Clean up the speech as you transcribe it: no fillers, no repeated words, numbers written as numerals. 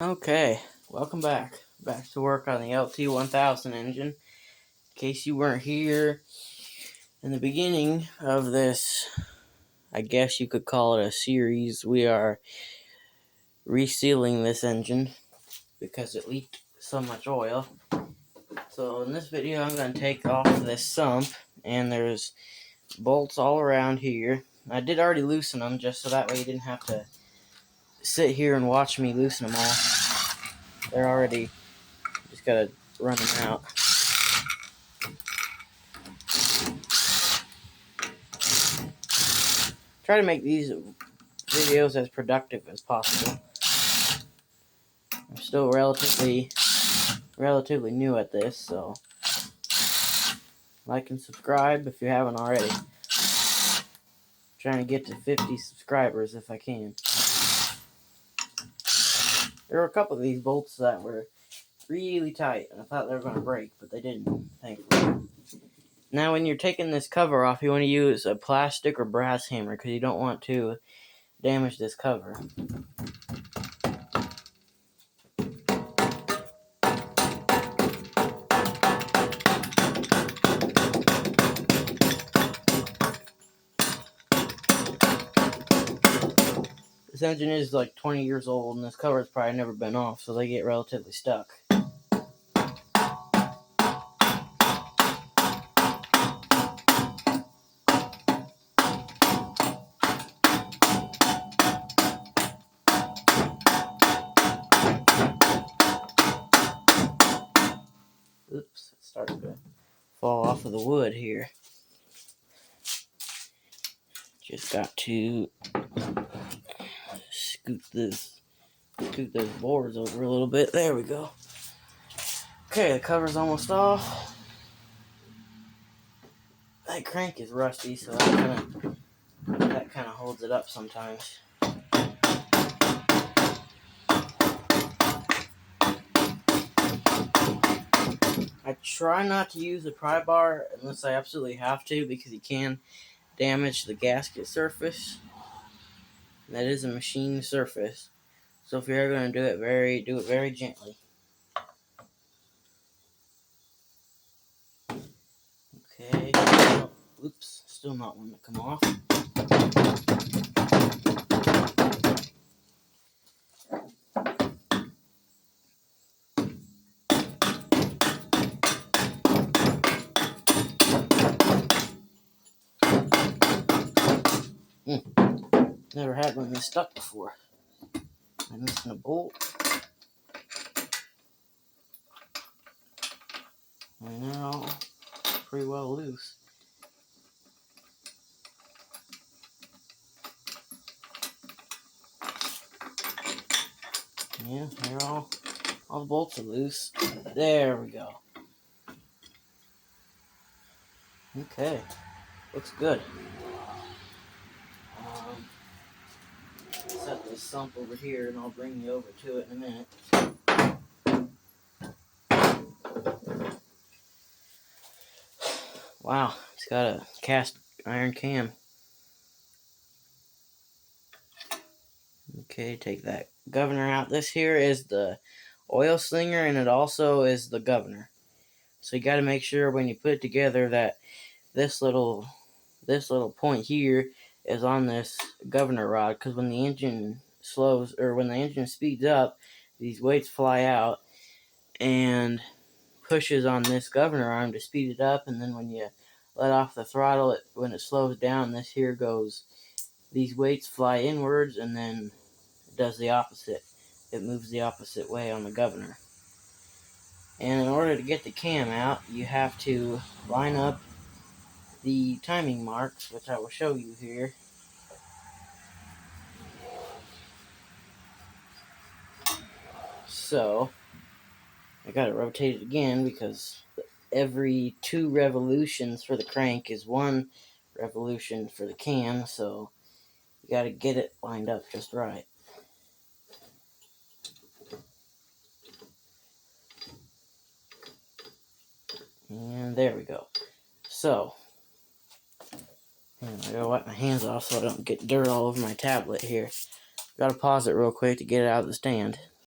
Okay, welcome back. Back to work on the LT1000 engine. In case you weren't here in the beginning of this, I guess you could call it a series, we are resealing this engine because it leaked so much oil. So in this video I'm going to take off this sump, and there's bolts all around here. I did already loosen them just so that way you didn't have to sit here and watch me loosen them all. They're already, just gotta run them out. Try to make these videos as productive as possible. I'm still relatively new at this, so like and subscribe if you haven't already. Trying to get to 50 subscribers if I can. There were a couple of these bolts that were really tight, and I thought they were going to break, but they didn't, thankfully. Now when you're taking this cover off, you want to use a plastic or brass hammer because you don't want to damage this cover. This engine is like 20 years old, and this cover has probably never been off, so they get relatively stuck. Oops, it's starting to fall off of the wood here. Just got to scoot those boards over a little bit. There we go. Okay, the cover's almost off. That crank is rusty, so that kind of holds it up sometimes. I try not to use a pry bar unless I absolutely have to, because you can damage the gasket surface. That is a machine surface, so if you're going to do it very gently. Okay. Oh, oops, still not wanting to come off. Never had one this stuck before. I'm missing a bolt. And they're all pretty well loose. Yeah, they're all the bolts are loose. There we go. Okay, looks good. Set this sump over here, and I'll bring you over to it in a minute. Wow, it's got a cast iron cam. Okay, take that governor out. This here is the oil slinger, and it also is the governor. So you got to make sure when you put it together that this little point here is on this governor rod, because when the engine slows, or when the engine speeds up, these weights fly out and pushes on this governor arm to speed it up, and then when you let off the throttle, when it slows down, this here goes, these weights fly inwards, and then it does the opposite. It moves the opposite way on the governor. And in order to get the cam out, you have to line up the timing marks, which I will show you here. So, I gotta rotate it again because every 2 revolutions for the crank is 1 revolution for the cam, so you gotta get it lined up just right. And there we go. So, I gotta wipe my hands off so I don't get dirt all over my tablet here. Gotta pause it real quick to get it out of the stand.